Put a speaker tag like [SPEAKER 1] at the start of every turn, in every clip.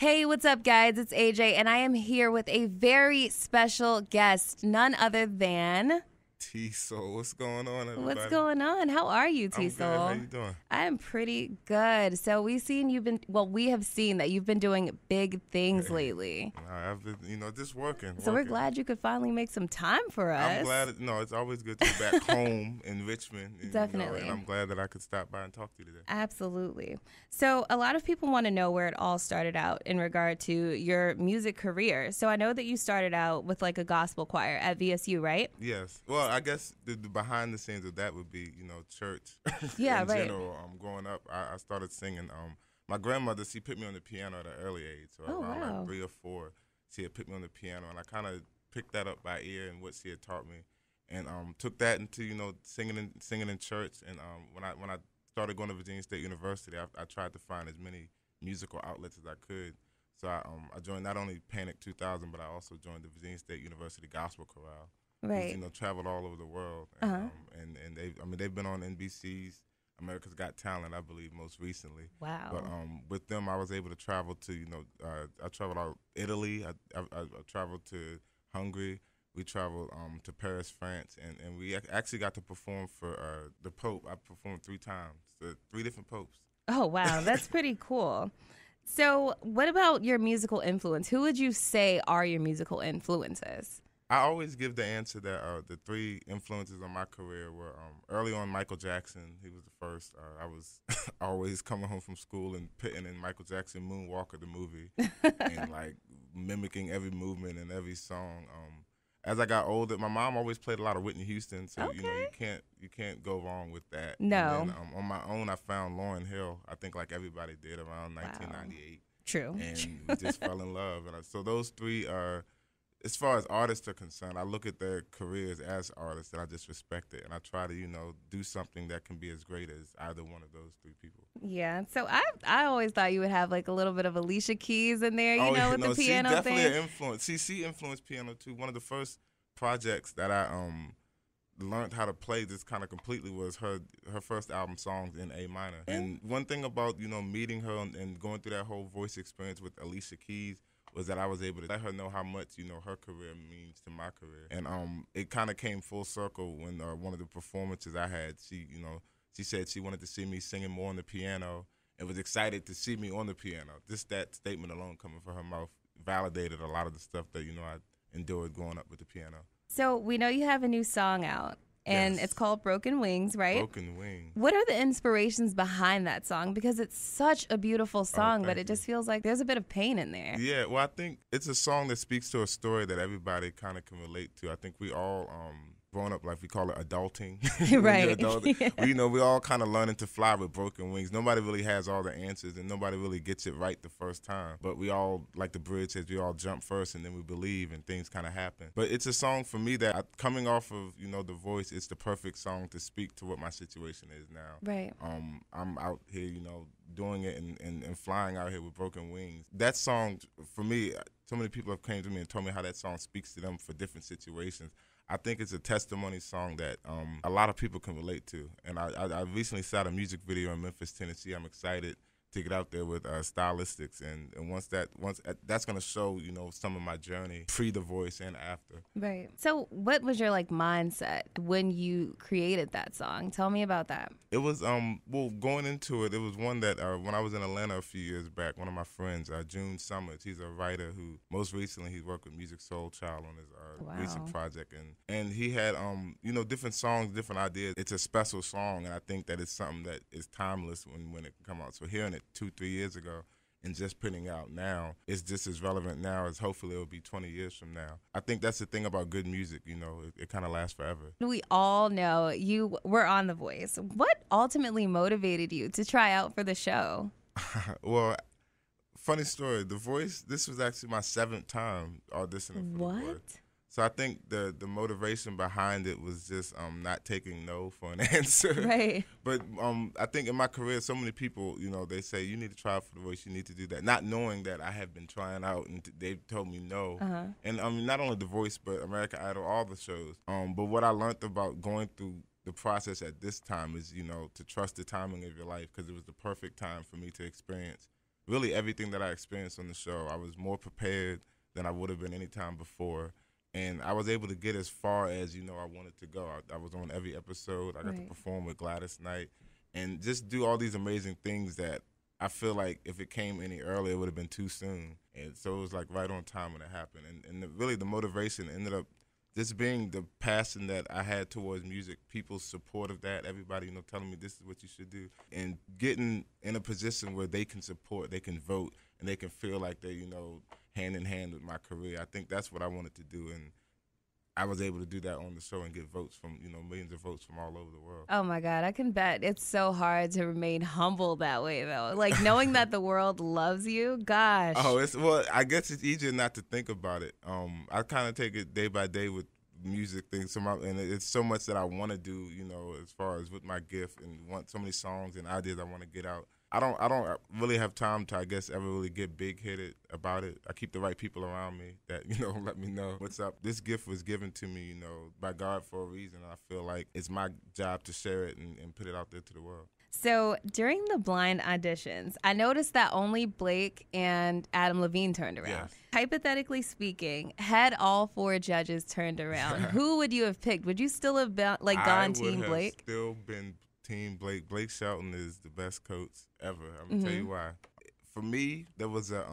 [SPEAKER 1] Hey, what's up, guys? It's AJ, and I am here with a very special guest, none other than...
[SPEAKER 2] Tsoul. What's going on, everybody?
[SPEAKER 1] What's going on? How are you, Tsoul?
[SPEAKER 2] I'm good. How you doing?
[SPEAKER 1] I am pretty good. So we have seen that you've been doing big things lately.
[SPEAKER 2] I've been, just working.
[SPEAKER 1] So we're glad you could finally make some time for us.
[SPEAKER 2] I'm glad. It's always good to be back home in Richmond.
[SPEAKER 1] Definitely.
[SPEAKER 2] And I'm glad that I could stop by and talk to you today.
[SPEAKER 1] Absolutely. So a lot of people want to know where it all started out in regard to your music career. So I know that you started out with like a gospel choir at VSU, right?
[SPEAKER 2] Yes. Well, I guess the behind the scenes of that would be, church.
[SPEAKER 1] Yeah,
[SPEAKER 2] in
[SPEAKER 1] right.
[SPEAKER 2] general, growing up, I started singing. My grandmother, she put me on the piano at an early age. So around like 3 or 4, she had put me on the piano, and I kind of picked that up by ear and what she had taught me, and took that into singing in church. And when I started going to Virginia State University, I tried to find as many musical outlets as I could. So I joined not only Panic 2000, but I also joined the Virginia State University Gospel Chorale.
[SPEAKER 1] Right.
[SPEAKER 2] Traveled all over the world, and they've been on NBC's America's Got Talent, I believe, most recently.
[SPEAKER 1] Wow.
[SPEAKER 2] But with them, I was able to travel to I traveled out Italy. I traveled to Hungary. We traveled to Paris, France, and we actually got to perform for the Pope. I performed 3 times, 3 different popes.
[SPEAKER 1] Oh wow, that's pretty cool. So, what about your musical influence? Who would you say are your musical influences?
[SPEAKER 2] I always give the answer that the 3 influences on my career were early on Michael Jackson. He was the first. I was always coming home from school and putting in Michael Jackson Moonwalker the movie and like mimicking every movement and every song. As I got older, my mom always played a lot of Whitney Houston, so you can't go wrong with that.
[SPEAKER 1] No.
[SPEAKER 2] And then, on my own, I found Lauryn Hill. I think like everybody did around 1998.
[SPEAKER 1] True.
[SPEAKER 2] And we just fell in love. And so those 3 are. As far as artists are concerned, I look at their careers as artists, and I just respect it. And I try to, do something that can be as great as either one of those 3 people.
[SPEAKER 1] Yeah. So I always thought you would have like a little bit of Alicia Keys in there, with the piano
[SPEAKER 2] she definitely
[SPEAKER 1] thing.
[SPEAKER 2] An influence. She influenced piano too. One of the first projects that I learned how to play this kind of completely was her first album, Songs in A minor. And one thing about meeting her and going through that whole voice experience with Alicia Keys was that I was able to let her know how much, her career means to my career. And it kind of came full circle when one of the performances I had, she said she wanted to see me singing more on the piano and was excited to see me on the piano. Just that statement alone coming from her mouth validated a lot of the stuff that, I endured growing up with the piano.
[SPEAKER 1] So we know you have a new song out. And It's called Broken Wings, right?
[SPEAKER 2] Broken Wings.
[SPEAKER 1] What are the inspirations behind that song? Because it's such a beautiful song, but it just feels like there's a bit of pain in there.
[SPEAKER 2] Yeah, well, I think it's a song that speaks to a story that everybody kind of can relate to. I think we all, growing up, like we call it adulting.
[SPEAKER 1] Right.
[SPEAKER 2] Yeah. We all kind of learning to fly with broken wings. Nobody really has all the answers, and nobody really gets it right the first time. But we all, like the bridge says, we all jump first, and then we believe, and things kind of happen. But it's a song for me that, coming off of, The Voice, it's the perfect song to speak to what my situation is now.
[SPEAKER 1] Right.
[SPEAKER 2] I'm out here, doing it and flying out here with broken wings. That song, for me, so many people have came to me and told me how that song speaks to them for different situations. I think it's a testimony song that a lot of people can relate to. And I recently shot a music video in Memphis, Tennessee. I'm excited to get out there with Stylistics, and once that's going to show some of my journey pre The Voice and after.
[SPEAKER 1] Right. So what was your mindset when you created that song? Tell me about that.
[SPEAKER 2] It was going into it was one that when I was in Atlanta a few years back, one of my friends, June Summers, he's a writer who most recently he's worked with Music Soul Child on his recent project, and he had different songs, different ideas. It's a special song, and I think that it's something that is timeless when it can come out. So hearing it 2-3 years ago and just putting out now, it's just as relevant now as hopefully it'll be 20 years from now. I think that's the thing about good music, it kind of lasts forever.
[SPEAKER 1] We all know you were on The Voice. What ultimately motivated you to try out for the show?
[SPEAKER 2] Well, funny story, The Voice, this was actually my 7th time auditioning for The Voice. So I think the motivation behind it was just not taking no for an answer.
[SPEAKER 1] Right.
[SPEAKER 2] But I think in my career, so many people, they say, you need to try out for The Voice, you need to do that. Not knowing that I have been trying out and they've told me no.
[SPEAKER 1] Uh-huh.
[SPEAKER 2] And not only The Voice, but American Idol, all the shows. But what I learned about going through the process at this time is, to trust the timing of your life, because it was the perfect time for me to experience really everything that I experienced on the show. I was more prepared than I would have been any time before. And I was able to get as far as, I wanted to go. I was on every episode. I got to perform with Gladys Knight and just do all these amazing things that I feel like if it came any earlier, it would have been too soon. And so it was like right on time when it happened. And really the motivation ended up just being the passion that I had towards music, people's support of that, everybody, telling me this is what you should do, and getting in a position where they can support, they can vote, and they can feel like they're, hand in hand with my career. I think that's what I wanted to do, and I was able to do that on the show and get votes from, millions of votes from all over the world.
[SPEAKER 1] Oh my God, I can bet it's so hard to remain humble that way, though. Like knowing that the world loves you, gosh.
[SPEAKER 2] Well, I guess it's easier not to think about it. I kind of take it day by day with music things, and it's so much that I want to do, as far as with my gift, and want so many songs and ideas I want to get out. I don't really have time to, I guess, ever really get big-headed about it. I keep the right people around me that, let me know what's up. This gift was given to me, by God for a reason. I feel like it's my job to share it and put it out there to the world.
[SPEAKER 1] So during the blind auditions, I noticed that only Blake and Adam Levine turned around.
[SPEAKER 2] Yes.
[SPEAKER 1] Hypothetically speaking, had all 4 judges turned around, who would you have picked? Would you still have been, gone Team Blake?
[SPEAKER 2] I would have still been Team Blake. Blake Shelton is the best coach ever. I'm going to tell you why. For me, there was a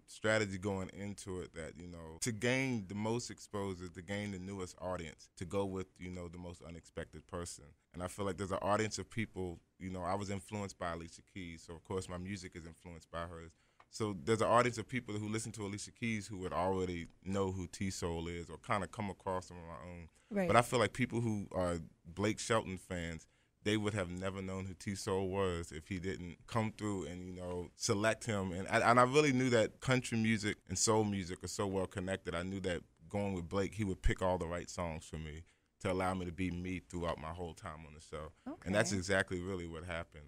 [SPEAKER 2] strategy going into it that, to gain the most exposure, to gain the newest audience, to go with, the most unexpected person. And I feel like there's an audience of people, I was influenced by Alicia Keys, so of course my music is influenced by hers. So there's an audience of people who listen to Alicia Keys who would already know who Tsoul is or kind of come across them on my own.
[SPEAKER 1] Right.
[SPEAKER 2] But I feel like people who are Blake Shelton fans, they would have never known who Tsoul was if he didn't come through and, select him. And I really knew that country music and soul music are so well connected. I knew that going with Blake, he would pick all the right songs for me to allow me to be me throughout my whole time on the show.
[SPEAKER 1] Okay.
[SPEAKER 2] And that's exactly really what happened.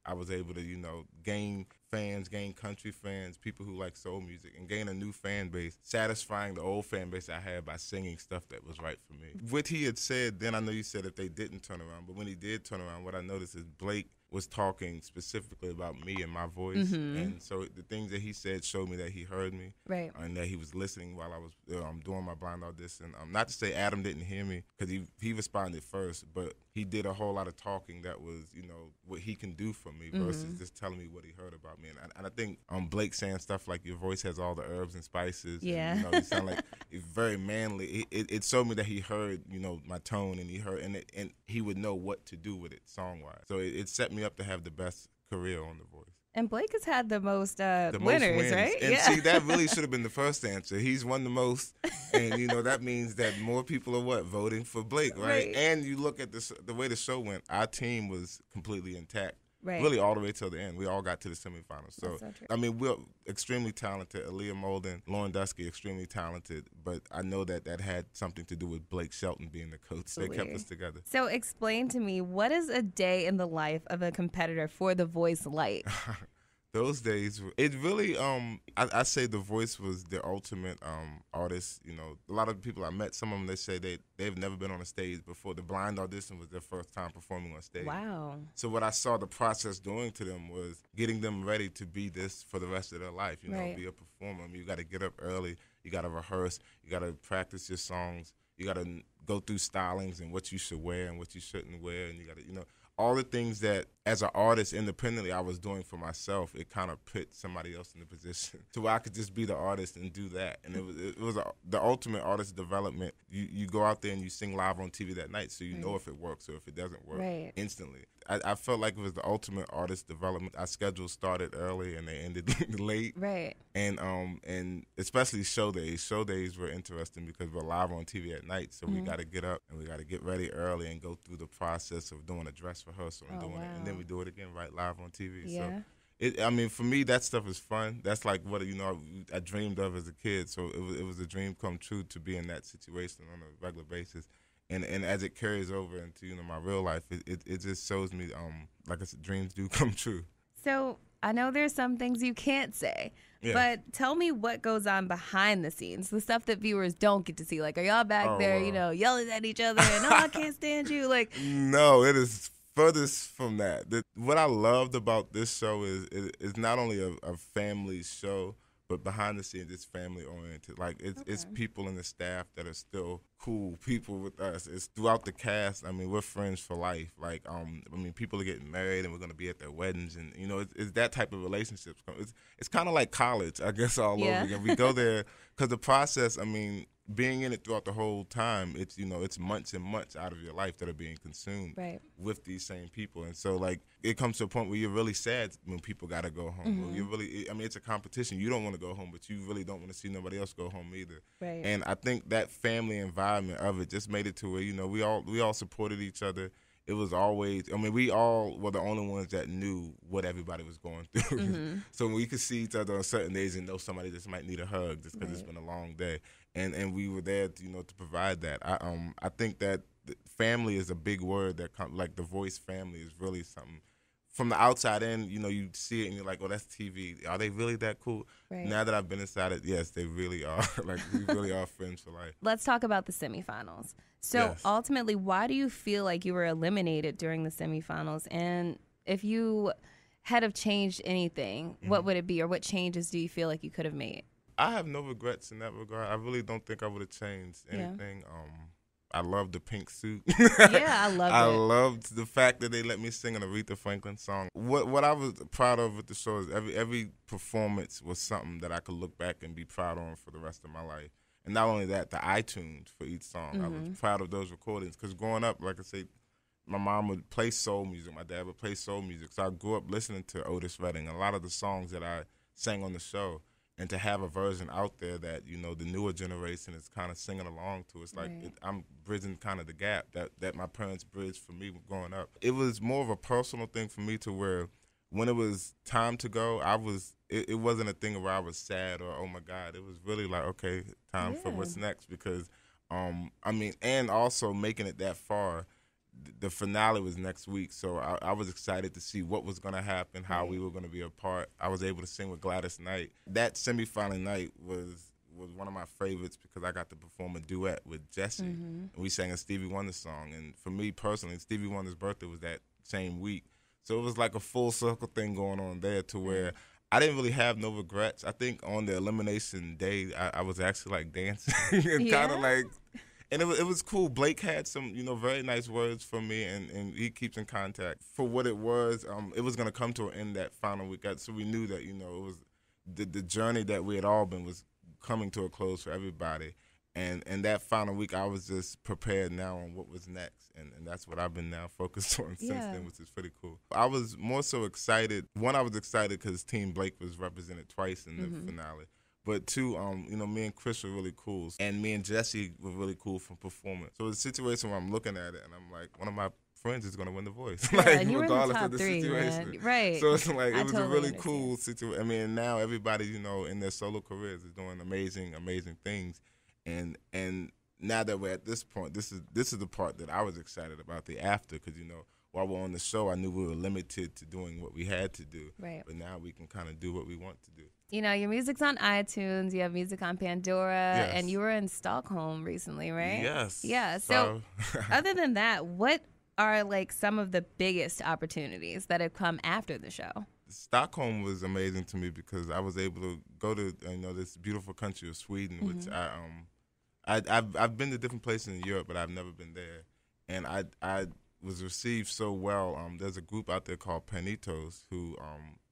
[SPEAKER 2] I was able to, gain fans, gain country fans, people who like soul music, and gain a new fan base, satisfying the old fan base I had by singing stuff that was right for me. What he had said, then I know you said if they didn't turn around, but when he did turn around, what I noticed is Blake was talking specifically about me and my voice. And so the things that he said showed me that he heard me.
[SPEAKER 1] Right.
[SPEAKER 2] And that he was listening while I was doing my blind audition. Not to say Adam didn't hear me, because he responded first, but he did a whole lot of talking that was, what he can do for me versus just telling me what he heard about me. And I think Blake saying stuff like your voice has all the herbs and spices.
[SPEAKER 1] Yeah.
[SPEAKER 2] And, you sound like it's very manly. It showed me that he heard, my tone, and he heard, and he would know what to do with it song-wise. So it set me up to have the best career on The Voice.
[SPEAKER 1] And Blake has had the most winners,
[SPEAKER 2] wins.
[SPEAKER 1] right?
[SPEAKER 2] And see, that really should have been the first answer. He's won the most, and that means that more people are voting for Blake, right? And you look at the way the show went. Our team was completely intact.
[SPEAKER 1] Right.
[SPEAKER 2] Really all the way till the end. We all got to the semifinals. So
[SPEAKER 1] true.
[SPEAKER 2] I mean, we're extremely talented. Aaliyah Molden, Lauren Dusky, extremely talented. But I know that had something to do with Blake Shelton being the coach. Absolutely. They kept us together.
[SPEAKER 1] So explain to me, what is a day in the life of a competitor for The Voice like?
[SPEAKER 2] Those days, it really, I say The Voice was the ultimate artist. A lot of people I met, some of them, they say they've never been on a stage before. The blind audition was their first time performing on stage.
[SPEAKER 1] Wow.
[SPEAKER 2] So what I saw the process doing to them was getting them ready to be this for the rest of their life, be a performer. I mean, you got to get up early, you got to rehearse, you got to practice your songs, you got to go through stylings and what you should wear and what you shouldn't wear, and you got to, all the things that as an artist independently I was doing for myself, it kind of put somebody else in the position to where I could just be the artist and do that. And it was the ultimate artist development. You go out there and you sing live on TV that night, so you know if it works or if it doesn't work instantly. I felt like it was the ultimate artist development. Our schedule started early and they ended late.
[SPEAKER 1] Right.
[SPEAKER 2] And especially show days. Show days were interesting because we're live on TV at night, so we got to get up and we got to get ready early and go through the process of doing a dress rehearsal and doing it, and then we do it again live on TV.
[SPEAKER 1] Yeah.
[SPEAKER 2] So for me, that stuff is fun. That's like what I dreamed of as a kid. So it was a dream come true to be in that situation on a regular basis. And as it carries over into my real life, it just shows me like I said, dreams do come true.
[SPEAKER 1] So I know there's some things you can't say, but tell me what goes on behind the scenes, the stuff that viewers don't get to see. Like, are y'all back there, yelling at each other and I can't stand you? Like,
[SPEAKER 2] no, it is furthest from that. What I loved about this show is it's not only a family show, but behind the scenes, it's family oriented. Like it's people in the staff that are still cool people with us. It's throughout the cast. I mean, we're friends for life. Like I mean, people are getting married and we're gonna be at their weddings, and you know, it's that type of relationships. It's kind of like college, I guess, all over again. We go there because the process. I mean, being in it throughout the whole time, it's it's months and months out of your life that are being consumed with these same people, and so like it comes to a point where you're really sad when people gotta go home. Or you're really, I mean, it's a competition. You don't want to go home, but you really don't want to see nobody else go home either. And I think that family environment of it just made it to where we all supported each other. It was always, I mean, we all were the only ones that knew what everybody was going through. So we could see each other on certain days and know somebody just might need a hug just because it's been a long day. And we were there to, to provide that. I think that family is a big word that like The Voice family is really something. From the outside in, you see it and you're like, oh, that's TV. Are they really that cool? Now that I've been inside it, yes, they really are. Like, we really are friends for life.
[SPEAKER 1] Let's talk about the semifinals. So ultimately, why do you feel like you were eliminated during the semifinals? And if you had have changed anything, what would it be? Or what changes do you feel like you could have made?
[SPEAKER 2] I have no regrets in that regard. I really don't think I would have changed anything. I love the pink suit.
[SPEAKER 1] I loved it.
[SPEAKER 2] I loved the fact that they let me sing an Aretha Franklin song. What I was proud of with the show is every performance was something that I could look back and be proud of for the rest of my life. And not only that, the iTunes for each song. I was proud of those recordings because growing up, like I say, my mom would play soul music. My dad would play soul music. So I grew up listening to Otis Redding. A lot of the songs that I sang on the show. And to have a version out there that, the newer generation is kind of singing along to, it's like I'm bridging kind of the gap that my parents bridged for me growing up. It was more of a personal thing for me to where when it was time to go, it wasn't a thing where I was sad or, oh, my God. It was really like, okay, time for what's next because, and also making it that far. The finale was next week, so I was excited to see what was going to happen, how we were going to be a part. I was able to sing with Gladys Knight. That semifinal night was one of my favorites because I got to perform a duet with Jesse, and we sang a Stevie Wonder song. And for me personally, Stevie Wonder's birthday was that same week, so it was like a full circle thing going on there to where I didn't really have no regrets. I think on the elimination day, I was actually like dancing and kind of like. And it was cool. Blake had some, very nice words for me, and he keeps in contact. For what it was going to come to an end that final week. So we knew that, it was the journey that we had all been was coming to a close for everybody. And that final week, I was just prepared now on what was next. And that's what I've been now focused on since then, which is pretty cool. I was more so excited. One, I was excited because Team Blake was represented twice in the finale. But two, me and Chris were really cool. And me and Jesse were really cool from performance. So it's a situation where I'm looking at it and I'm like, one of my friends is going to win The Voice.
[SPEAKER 1] And you
[SPEAKER 2] regardless
[SPEAKER 1] were in the top
[SPEAKER 2] of the
[SPEAKER 1] three,
[SPEAKER 2] situation.
[SPEAKER 1] Man. Right.
[SPEAKER 2] So it's like,
[SPEAKER 1] I
[SPEAKER 2] it was
[SPEAKER 1] totally
[SPEAKER 2] a really
[SPEAKER 1] understand.
[SPEAKER 2] cool situation. I mean, now everybody, in their solo careers is doing amazing, amazing things. And now that we're at this point, this is the part that I was excited about, the after, because, while we're on the show, I knew we were limited to doing what we had to do.
[SPEAKER 1] Right.
[SPEAKER 2] But now we can kind of do what we want to do.
[SPEAKER 1] Your music's on iTunes, you have music on Pandora, and you were in Stockholm recently, right?
[SPEAKER 2] Yes.
[SPEAKER 1] Yeah. So other than that, what are like some of the biggest opportunities that have come after the show?
[SPEAKER 2] Stockholm was amazing to me because I was able to go to this beautiful country of Sweden, which I've been to different places in Europe, but I've never been there, and I was received so well. There's a group out there called Panitos who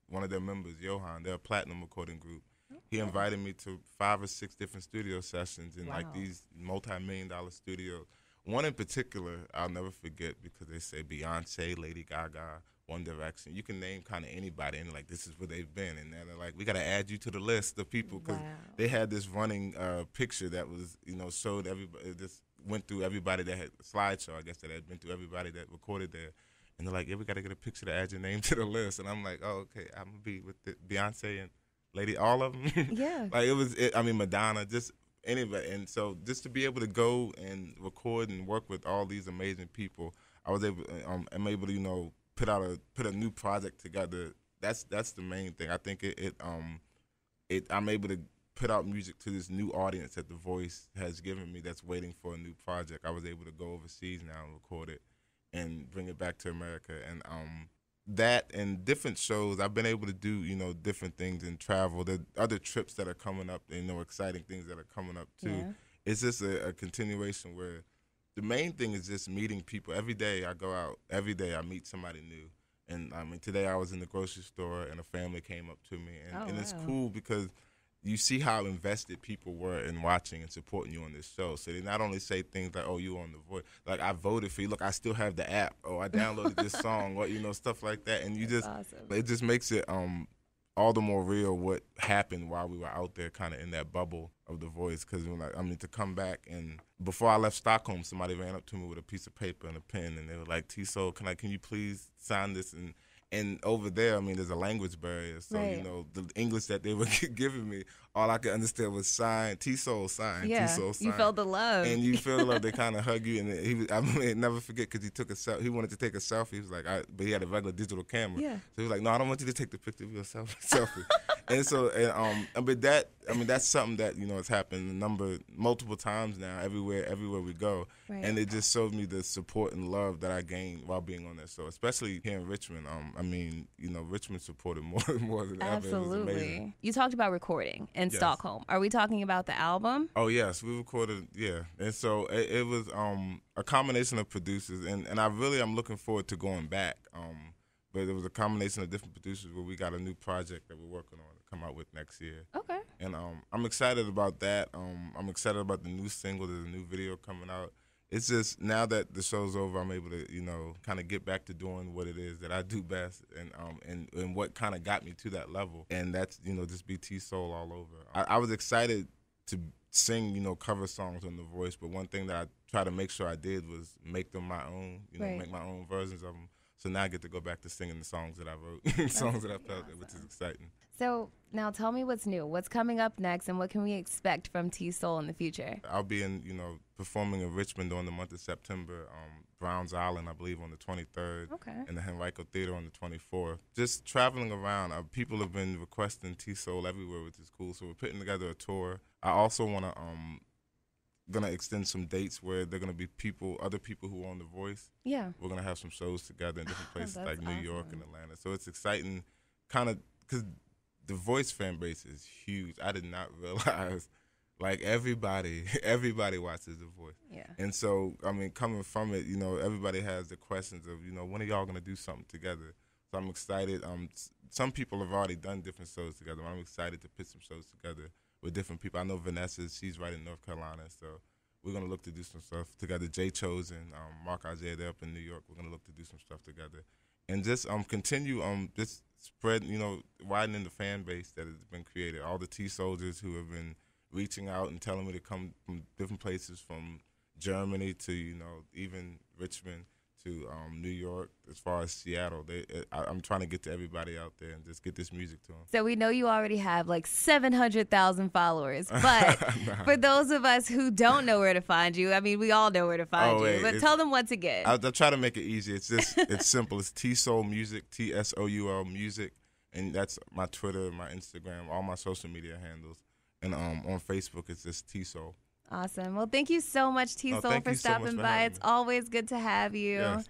[SPEAKER 2] one of their members, Johan, they're a platinum recording group. He invited me to 5 or 6 different studio sessions in like these multi-million-dollar studios. One in particular I'll never forget because they say Beyonce, Lady Gaga, One Direction. You can name kind of anybody, and like this is where they've been. And they're like, we got to add you to the list of people because they had this running picture that was, showed everybody. This went through everybody that had a slideshow, I guess, that had been through everybody that recorded there. And they're like, yeah, we got to get a picture to add your name to the list. And I'm like, oh, okay, I'm going to be with Beyonce and Lady, all of them.
[SPEAKER 1] Yeah.
[SPEAKER 2] Like Madonna, just anybody. And so just to be able to go and record and work with all these amazing people, I'm able to, put a new project together. That's the main thing. I think I'm able to put out music to this new audience that The Voice has given me that's waiting for a new project. I was able to go overseas now and record it. and bring it back to America. And that and different shows, I've been able to do, you know, different things and travel. The other trips that are coming up, you know, exciting things that are coming up too.
[SPEAKER 1] Yeah.
[SPEAKER 2] It's just a continuation where the main thing is just meeting people. Every day I go out, every day I meet somebody new. And I mean, today I was in the grocery store and a family came up to me. And it's cool because you see how invested people were in watching and supporting you on this show. So they not only say things like, oh, you on The Voice. Like, I voted for you. Look, I still have the app. Oh, I downloaded this song. Or, you know, stuff like that. And you just, awesome. It just makes it all the more real what happened while we were out there kind of in that bubble of The Voice. Because, I mean, to come back and before I left Stockholm, somebody ran up to me with a piece of paper and a pen. And they were like, Tsoul, can you please sign this? And over there, I mean, there's a language barrier. So, you know, the English that they were giving me, all I could understand was sign, Tsoul sign, Tsoul sign.
[SPEAKER 1] You felt the love.
[SPEAKER 2] And you feel the love. They kind of hug you. And I mean, never forget because he took a selfie. He wanted to take a selfie. He was like, but he had a regular digital camera. Yeah. So he was like, no, I don't want you to take the picture of your selfie. And so, but that, I mean, that's something that, you know, has happened multiple times now, everywhere we go. Right. And it just shows me the support and love that I gained while being on that show, especially here in Richmond. I mean, you know, Richmond supported more than ever.
[SPEAKER 1] Absolutely. You talked about recording in Stockholm. Are we talking about the album?
[SPEAKER 2] Oh, yes. We recorded, And so it was a combination of producers. And I'm looking forward to going back. But it was a combination of different producers where we got a new project that we're working on to come out with next year.
[SPEAKER 1] Okay.
[SPEAKER 2] And I'm excited about that. I'm excited about the new single. There's a new video coming out. It's just now that the show's over, I'm able to, you know, kind of get back to doing what it is that I do best and what kind of got me to that level. And that's, you know, just be Tsoul all over. I was excited to sing, you know, cover songs on The Voice, but one thing that I try to make sure I did was make them my own, you know, make my own versions of them. So now I get to go back to singing the songs that I wrote, songs that I felt, which is exciting.
[SPEAKER 1] So now tell me what's new. What's coming up next, and what can we expect from Tsoul in the future?
[SPEAKER 2] I'll be performing in Richmond during the month of September, Browns Island, I believe, on the 23rd, and the Henrico Theater on the 24th. Just traveling around. People have been requesting Tsoul everywhere, which is cool. So we're putting together a tour. I also want to gonna extend some dates where they're gonna be other people who own The Voice. Yeah, we're gonna have some shows together in different places like New York and Atlanta. So it's exciting, kind of, because The Voice fan base is huge. I did not realize, like, everybody watches The Voice. Yeah. And so, I mean, coming from it, you know, everybody has the questions of, you know, when are y'all gonna do something together? So I'm excited. Some people have already done different shows together. I'm excited to put some shows together with different people. I know Vanessa, she's right in North Carolina, so we're going to look to do some stuff together. Jay Chosen, Mark Isaiah, they're up in New York. We're going to look to do some stuff together. And just continue just spread, you know, widening the fan base that has been created. All the T-Soldiers who have been reaching out and telling me to come from different places, from Germany to, you know, even Richmond to New York, as far as Seattle. I'm trying to get to everybody out there and just get this music to them.
[SPEAKER 1] So we know you already have like 700,000 followers, but for those of us who don't know where to find you, I mean, we all know where to find you, but tell them once again.
[SPEAKER 2] I'll try to make it easy. It's just, it's simple. It's Tsoul Music, Tsoul Music, and that's my Twitter, my Instagram, all my social media handles. And on Facebook, it's just Tsoul.
[SPEAKER 1] Awesome. Well, thank you so much, Tsoul, for stopping by. It's always good to have you. Yes.